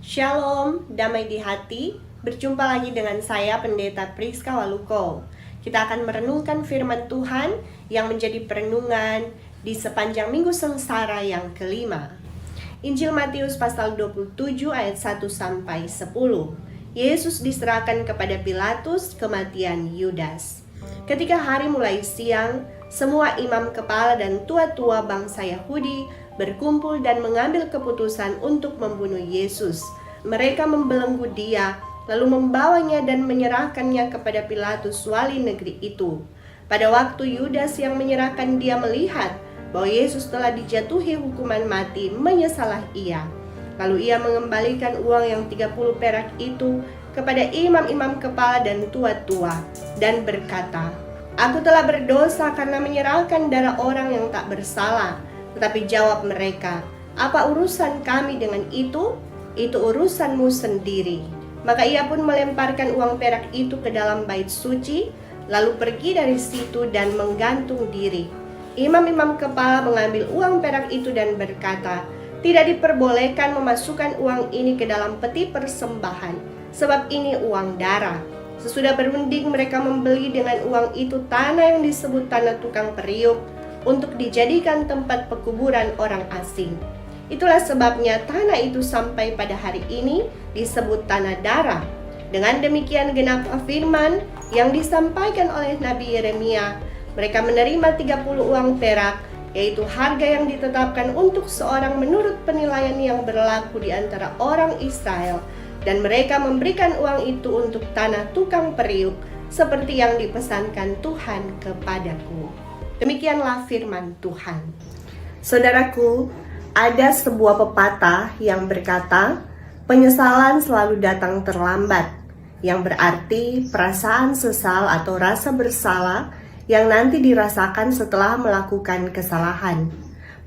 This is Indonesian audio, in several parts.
Shalom, damai di hati. Berjumpa lagi dengan saya Pendeta Priska Waluko. Kita akan merenungkan firman Tuhan yang menjadi perenungan di sepanjang minggu sengsara yang kelima. Injil Matius pasal 27 ayat 1 sampai 10. Yesus diserahkan kepada Pilatus, kematian Yudas. Ketika hari mulai siang, semua imam kepala dan tua-tua bangsa Yahudi berkumpul dan mengambil keputusan untuk membunuh Yesus. Mereka membelenggu dia, lalu membawanya dan menyerahkannya kepada Pilatus, wali negeri itu. Pada waktu Yudas yang menyerahkan dia melihat bahwa Yesus telah dijatuhi hukuman mati, menyesalah ia. Lalu ia mengembalikan uang yang 30 perak itu kepada imam-imam kepala dan tua-tua dan berkata, "Aku telah berdosa karena menyerahkan darah orang yang tak bersalah." Tetapi jawab mereka, "Apa urusan kami dengan itu? Itu urusanmu sendiri." Maka ia pun melemparkan uang perak itu ke dalam bait suci, lalu pergi dari situ dan menggantung diri. Imam-imam kepala mengambil uang perak itu dan berkata, "Tidak diperbolehkan memasukkan uang ini ke dalam peti persembahan, sebab ini uang darah." Sesudah berunding, mereka membeli dengan uang itu tanah yang disebut tanah tukang periuk, untuk dijadikan tempat pekuburan orang asing. Itulah sebabnya tanah itu sampai pada hari ini disebut tanah darah. Dengan demikian genap firman yang disampaikan oleh Nabi Yeremia. Mereka menerima 30 uang perak, yaitu harga yang ditetapkan untuk seorang menurut penilaian yang berlaku di antara orang Israel, dan mereka memberikan uang itu untuk tanah tukang periuk, seperti yang dipesankan Tuhan kepadaku. Demikianlah firman Tuhan. Saudaraku, ada sebuah pepatah yang berkata, penyesalan selalu datang terlambat, yang berarti perasaan sesal atau rasa bersalah yang nanti dirasakan setelah melakukan kesalahan.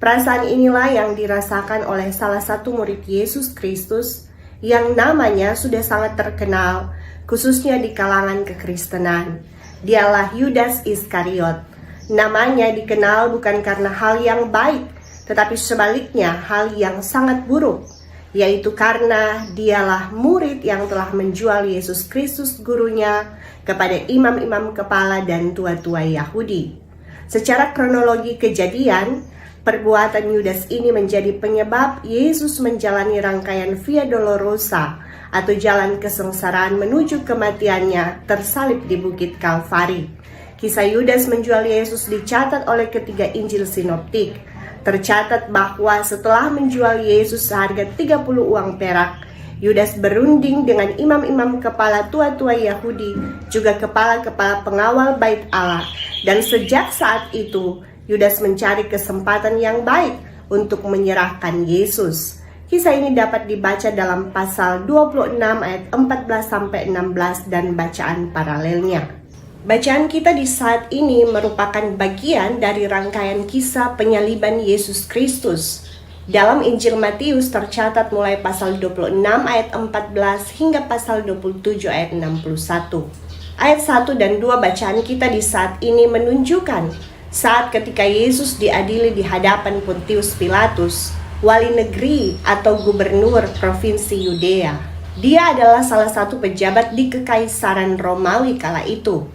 Perasaan inilah yang dirasakan oleh salah satu murid Yesus Kristus yang namanya sudah sangat terkenal, khususnya di kalangan kekristenan. Dialah Yudas Iskariot. Namanya dikenal bukan karena hal yang baik, tetapi sebaliknya hal yang sangat buruk, yaitu karena dialah murid yang telah menjual Yesus Kristus gurunya kepada imam-imam kepala dan tua-tua Yahudi. Secara kronologi kejadian, perbuatan Yudas ini menjadi penyebab Yesus menjalani rangkaian Via Dolorosa atau jalan kesengsaraan menuju kematiannya tersalib di Bukit Kalvari. Kisah Yudas menjual Yesus dicatat oleh ketiga Injil Sinoptik. Tercatat bahwa setelah menjual Yesus seharga 30 uang perak, Yudas berunding dengan imam-imam kepala tua-tua Yahudi, juga kepala-kepala pengawal bait Allah. Dan sejak saat itu, Yudas mencari kesempatan yang baik untuk menyerahkan Yesus. Kisah ini dapat dibaca dalam pasal 26 ayat 14-16 dan bacaan paralelnya. Bacaan kita di saat ini merupakan bagian dari rangkaian kisah penyaliban Yesus Kristus. Dalam Injil Matius tercatat mulai pasal 26 ayat 14 hingga pasal 27 ayat 61. Ayat 1 dan 2 bacaan kita di saat ini menunjukkan saat ketika Yesus diadili di hadapan Pontius Pilatus, wali negeri atau gubernur provinsi Yudea. Dia adalah salah satu pejabat di kekaisaran Romawi kala itu.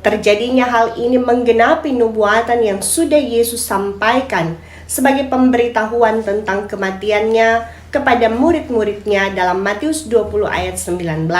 Terjadinya hal ini menggenapi nubuatan yang sudah Yesus sampaikan sebagai pemberitahuan tentang kematiannya kepada murid-muridnya dalam Matius 20 ayat 19.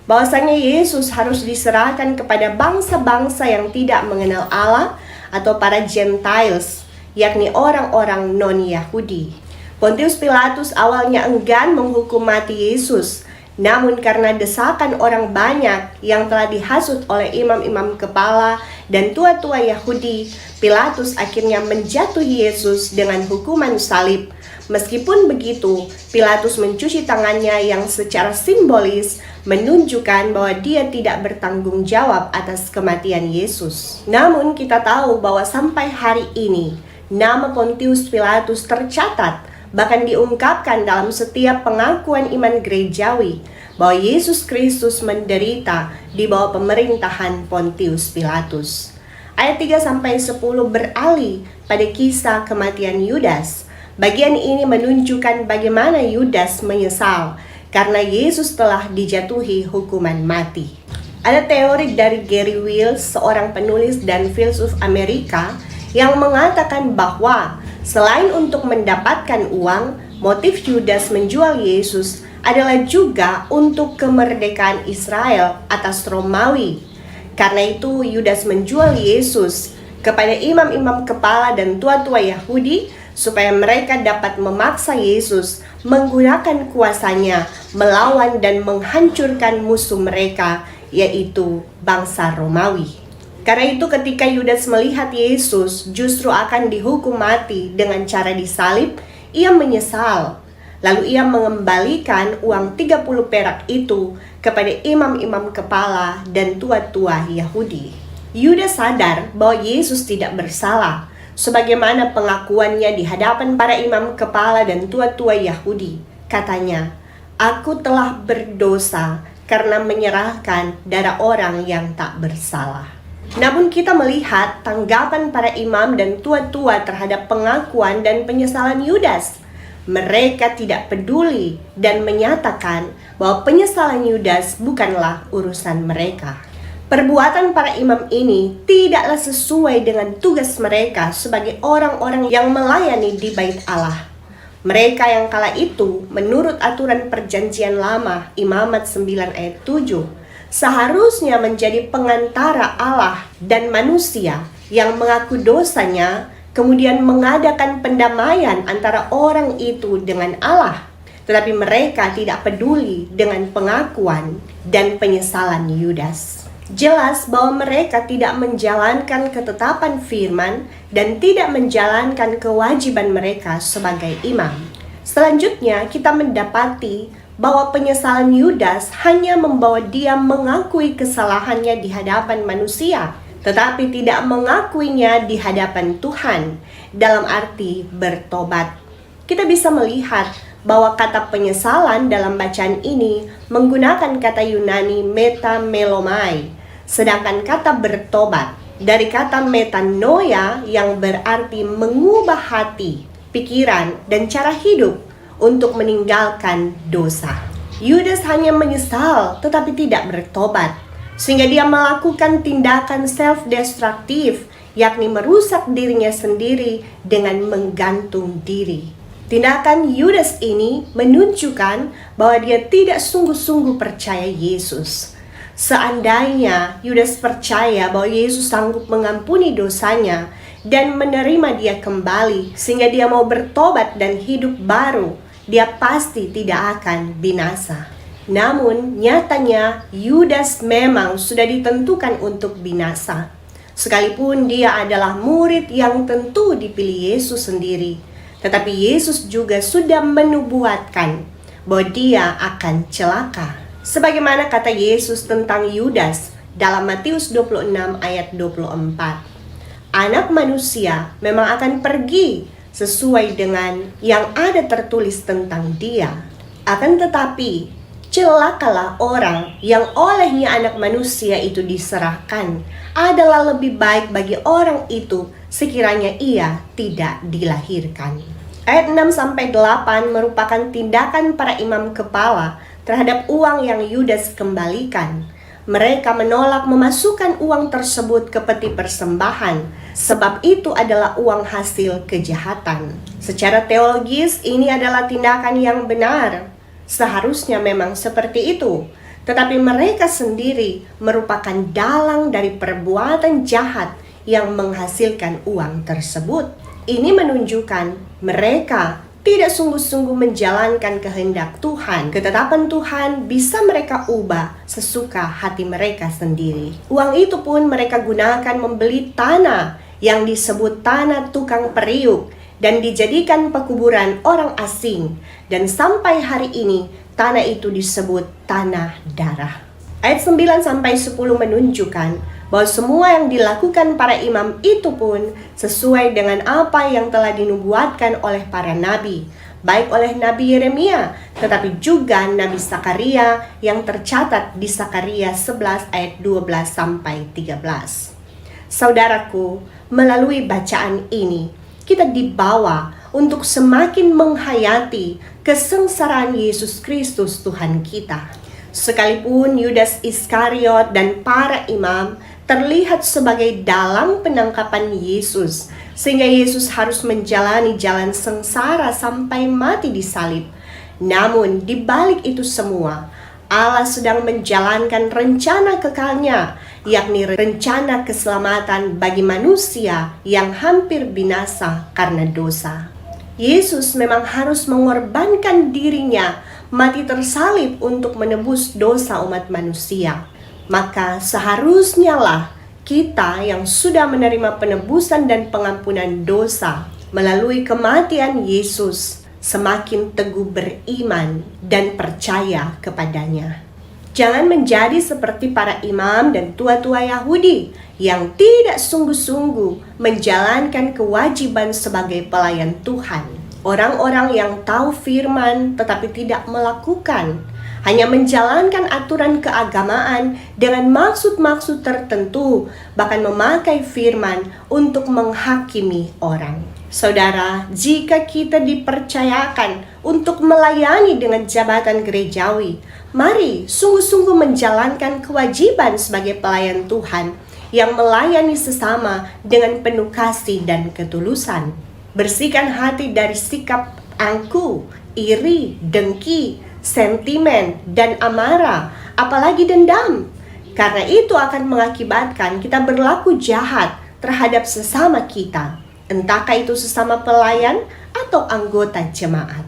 Bahwasanya Yesus harus diserahkan kepada bangsa-bangsa yang tidak mengenal Allah atau para Gentiles, yakni orang-orang non-Yahudi. Pontius Pilatus awalnya enggan menghukum mati Yesus, namun karena desakan orang banyak yang telah dihasut oleh imam-imam kepala dan tua-tua Yahudi, Pilatus akhirnya menjatuhi Yesus dengan hukuman salib. Meskipun begitu, Pilatus mencuci tangannya yang secara simbolis menunjukkan bahwa dia tidak bertanggung jawab atas kematian Yesus. Namun kita tahu bahwa sampai hari ini, nama Pontius Pilatus tercatat bahkan diungkapkan dalam setiap pengakuan iman gerejawi bahwa Yesus Kristus menderita di bawah pemerintahan Pontius Pilatus. Ayat 3-10 beralih pada kisah kematian Yudas. Bagian ini menunjukkan bagaimana Yudas menyesal karena Yesus telah dijatuhi hukuman mati. Ada teori dari Gary Wills, seorang penulis dan filsuf Amerika, yang mengatakan bahwa selain untuk mendapatkan uang, motif Yudas menjual Yesus adalah juga untuk kemerdekaan Israel atas Romawi. Karena itu Yudas menjual Yesus kepada imam-imam kepala dan tua-tua Yahudi supaya mereka dapat memaksa Yesus menggunakan kuasanya melawan dan menghancurkan musuh mereka, yaitu bangsa Romawi. Karena itu ketika Yudas melihat Yesus justru akan dihukum mati dengan cara disalib, ia menyesal. Lalu ia mengembalikan uang 30 perak itu kepada imam-imam kepala dan tua-tua Yahudi. Yudas sadar bahwa Yesus tidak bersalah, sebagaimana pengakuannya di hadapan para imam kepala dan tua-tua Yahudi. Katanya, "Aku telah berdosa karena menyerahkan darah orang yang tak bersalah." Namun kita melihat tanggapan para imam dan tua-tua terhadap pengakuan dan penyesalan Yudas. Mereka tidak peduli dan menyatakan bahwa penyesalan Yudas bukanlah urusan mereka. Perbuatan para imam ini tidaklah sesuai dengan tugas mereka sebagai orang-orang yang melayani di Bait Allah. Mereka yang kala itu, menurut aturan perjanjian lama, Imamat 9 ayat 7, seharusnya menjadi pengantara Allah dan manusia yang mengaku dosanya, kemudian mengadakan pendamaian antara orang itu dengan Allah. Tetapi mereka tidak peduli dengan pengakuan dan penyesalan Yudas. Jelas bahwa mereka tidak menjalankan ketetapan firman dan tidak menjalankan kewajiban mereka sebagai imam. Selanjutnya kita mendapati bahwa penyesalan Yudas hanya membawa dia mengakui kesalahannya di hadapan manusia, tetapi tidak mengakuinya di hadapan Tuhan, dalam arti bertobat. Kita bisa melihat bahwa kata penyesalan dalam bacaan ini menggunakan kata Yunani metamelomai, sedangkan kata bertobat dari kata metanoia yang berarti mengubah hati, pikiran, dan cara hidup untuk meninggalkan dosa. Yudas hanya menyesal tetapi tidak bertobat, sehingga dia melakukan tindakan self-destruktif, yakni merusak dirinya sendiri dengan menggantung diri. Tindakan Yudas ini menunjukkan bahwa dia tidak sungguh-sungguh percaya Yesus. Seandainya Yudas percaya bahwa Yesus sanggup mengampuni dosanya dan menerima dia kembali sehingga dia mau bertobat dan hidup baru, dia pasti tidak akan binasa. Namun nyatanya Yudas memang sudah ditentukan untuk binasa. Sekalipun dia adalah murid yang tentu dipilih Yesus sendiri, tetapi Yesus juga sudah menubuatkan bahwa dia akan celaka. Sebagaimana kata Yesus tentang Yudas dalam Matius 26 ayat 24. Anak manusia memang akan pergi sesuai dengan yang ada tertulis tentang dia. Akan tetapi, celakalah orang yang olehnya anak manusia itu diserahkan. Adalah lebih baik bagi orang itu sekiranya ia tidak dilahirkan. Ayat 6-8 merupakan tindakan para imam kepala terhadap uang yang Yudas kembalikan. Mereka menolak memasukkan uang tersebut ke peti persembahan, sebab itu adalah uang hasil kejahatan. Secara teologis, ini adalah tindakan yang benar. Seharusnya memang seperti itu. Tetapi mereka sendiri merupakan dalang dari perbuatan jahat yang menghasilkan uang tersebut. Ini menunjukkan mereka tidak sungguh-sungguh menjalankan kehendak Tuhan. Ketetapan Tuhan bisa mereka ubah sesuka hati mereka sendiri. Uang itu pun mereka gunakan membeli tanah yang disebut tanah tukang periuk dan dijadikan pekuburan orang asing. Dan sampai hari ini tanah itu disebut tanah darah. Ayat 9-10 menunjukkan bahwa semua yang dilakukan para imam itu pun sesuai dengan apa yang telah dinubuatkan oleh para nabi, baik oleh Nabi Yeremia, tetapi juga Nabi Zakaria yang tercatat di Zakaria 11 ayat 12-13. Saudaraku, melalui bacaan ini, kita dibawa untuk semakin menghayati kesengsaraan Yesus Kristus Tuhan kita. Sekalipun Yudas Iskariot dan para imam terlihat sebagai dalang penangkapan Yesus, sehingga Yesus harus menjalani jalan sengsara sampai mati disalib. Namun di balik itu semua, Allah sedang menjalankan rencana kekalnya, yakni rencana keselamatan bagi manusia yang hampir binasa karena dosa. Yesus memang harus mengorbankan dirinya, mati tersalib untuk menebus dosa umat manusia. Maka seharusnya lah kita yang sudah menerima penebusan dan pengampunan dosa melalui kematian Yesus semakin teguh beriman dan percaya kepadanya. Jangan menjadi seperti para imam dan tua-tua Yahudi yang tidak sungguh-sungguh menjalankan kewajiban sebagai pelayan Tuhan. Orang-orang yang tahu firman tetapi tidak melakukan, hanya menjalankan aturan keagamaan dengan maksud-maksud tertentu, bahkan memakai firman untuk menghakimi orang. Saudara, jika kita dipercayakan untuk melayani dengan jabatan gerejawi, mari sungguh-sungguh menjalankan kewajiban sebagai pelayan Tuhan yang melayani sesama dengan penuh kasih dan ketulusan. Bersihkan hati dari sikap angkuh, iri, dengki, sentimen, dan amarah, apalagi dendam. Karena itu akan mengakibatkan kita berlaku jahat terhadap sesama kita, entahkah itu sesama pelayan atau anggota jemaat.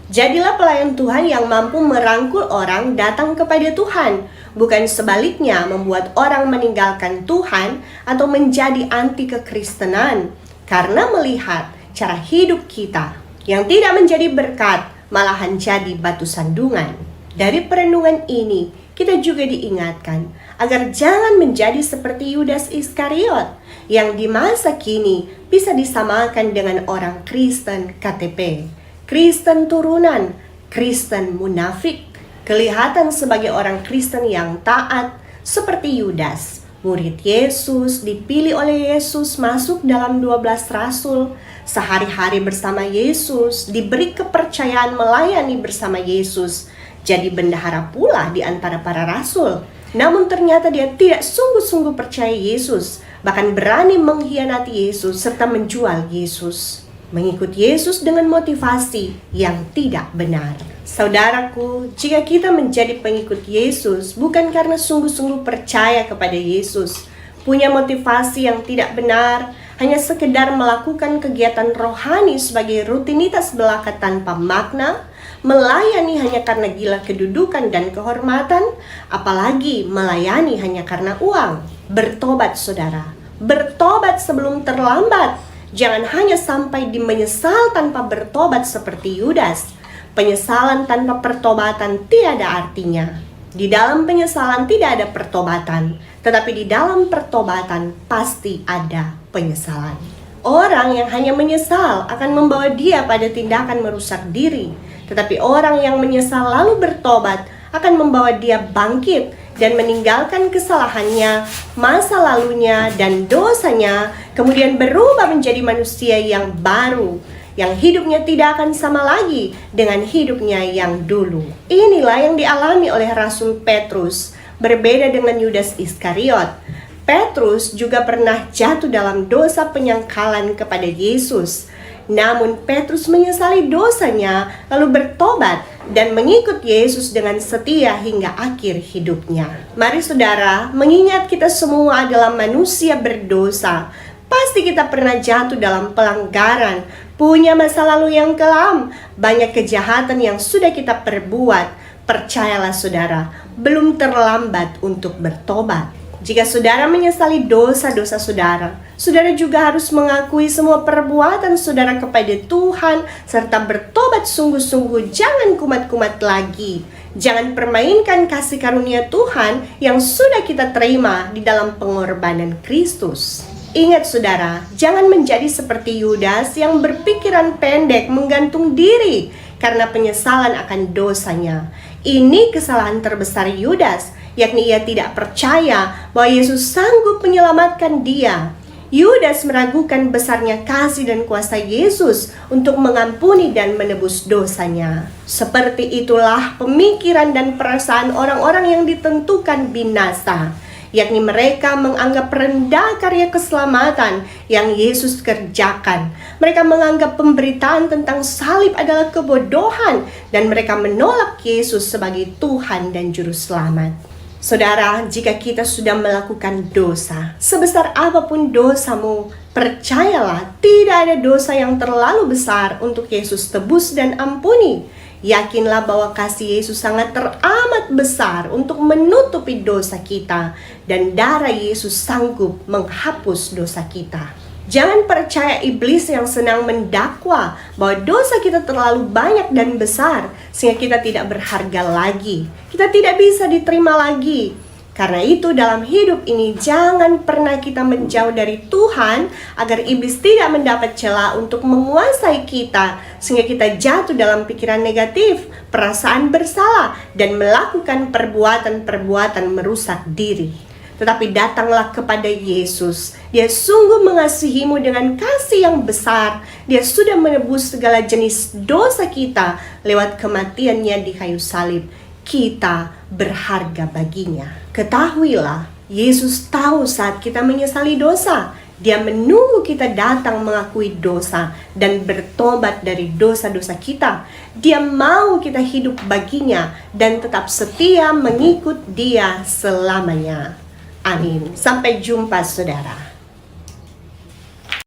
Jadilah pelayan Tuhan yang mampu merangkul orang datang kepada Tuhan, bukan sebaliknya membuat orang meninggalkan Tuhan atau menjadi anti kekristenan, karena melihat cara hidup kita yang tidak menjadi berkat, malahan jadi batu sandungan. Dari perenungan ini, kita juga diingatkan agar jangan menjadi seperti Yudas Iskariot yang di masa kini bisa disamakan dengan orang Kristen KTP, Kristen turunan, Kristen munafik, kelihatan sebagai orang Kristen yang taat seperti Yudas, murid Yesus, dipilih oleh Yesus masuk dalam 12 rasul, sehari-hari bersama Yesus, diberi kepercayaan melayani bersama Yesus, jadi bendahara pula di antara para rasul. Namun ternyata dia tidak sungguh-sungguh percaya Yesus, bahkan berani mengkhianati Yesus serta menjual Yesus, mengikut Yesus dengan motivasi yang tidak benar. Saudaraku, jika kita menjadi pengikut Yesus bukan karena sungguh-sungguh percaya kepada Yesus, punya motivasi yang tidak benar, hanya sekedar melakukan kegiatan rohani sebagai rutinitas belaka tanpa makna, melayani hanya karena gila kedudukan dan kehormatan, apalagi melayani hanya karena uang. Bertobat saudara, bertobat sebelum terlambat. Jangan hanya sampai di menyesal tanpa bertobat seperti Yudas. Penyesalan tanpa pertobatan tiada artinya. Di dalam penyesalan tidak ada pertobatan, tetapi di dalam pertobatan pasti ada penyesalan. Orang yang hanya menyesal akan membawa dia pada tindakan merusak diri, tetapi orang yang menyesal lalu bertobat akan membawa dia bangkit dan meninggalkan kesalahannya, masa lalunya, dan dosanya, kemudian berubah menjadi manusia yang baru, yang hidupnya tidak akan sama lagi dengan hidupnya yang dulu. Inilah yang dialami oleh Rasul Petrus, berbeda dengan Yudas Iskariot. Petrus juga pernah jatuh dalam dosa penyangkalan kepada Yesus. Namun Petrus menyesali dosanya, lalu bertobat dan mengikut Yesus dengan setia hingga akhir hidupnya. Mari saudara, mengingat kita semua adalah manusia berdosa. Pasti kita pernah jatuh dalam pelanggaran, punya masa lalu yang kelam, banyak kejahatan yang sudah kita perbuat. Percayalah saudara, belum terlambat untuk bertobat. Jika saudara menyesali dosa-dosa saudara, saudara juga harus mengakui semua perbuatan saudara kepada Tuhan, serta bertobat sungguh-sungguh, jangan kumat-kumat lagi. Jangan permainkan kasih karunia Tuhan yang sudah kita terima di dalam pengorbanan Kristus. Ingat saudara, jangan menjadi seperti Yudas yang berpikiran pendek, menggantung diri karena penyesalan akan dosanya. Ini kesalahan terbesar Yudas, yakni ia tidak percaya bahwa Yesus sanggup menyelamatkan dia. Yudas meragukan besarnya kasih dan kuasa Yesus untuk mengampuni dan menebus dosanya. Seperti itulah pemikiran dan perasaan orang-orang yang ditentukan binasa, yakni mereka menganggap rendah karya keselamatan yang Yesus kerjakan. Mereka menganggap pemberitaan tentang salib adalah kebodohan dan mereka menolak Yesus sebagai Tuhan dan Juru Selamat. Saudara, jika kita sudah melakukan dosa, sebesar apapun dosamu, percayalah tidak ada dosa yang terlalu besar untuk Yesus tebus dan ampuni. Yakinlah bahwa kasih Yesus sangat teramat besar untuk menutupi dosa kita, dan darah Yesus sanggup menghapus dosa kita. Jangan percaya iblis yang senang mendakwa bahwa dosa kita terlalu banyak dan besar sehingga kita tidak berharga lagi. Kita tidak bisa diterima lagi. Karena itu dalam hidup ini jangan pernah kita menjauh dari Tuhan agar iblis tidak mendapat celah untuk menguasai kita sehingga kita jatuh dalam pikiran negatif, perasaan bersalah, dan melakukan perbuatan-perbuatan merusak diri. Tetapi datanglah kepada Yesus. Dia sungguh mengasihimu dengan kasih yang besar. Dia sudah menebus segala jenis dosa kita lewat kematiannya di kayu salib. Kita berharga baginya. Ketahuilah, Yesus tahu saat kita menyesali dosa. Dia menunggu kita datang mengakui dosa dan bertobat dari dosa-dosa kita. Dia mau kita hidup baginya dan tetap setia mengikut Dia selamanya. Amin. Sampai jumpa, saudara.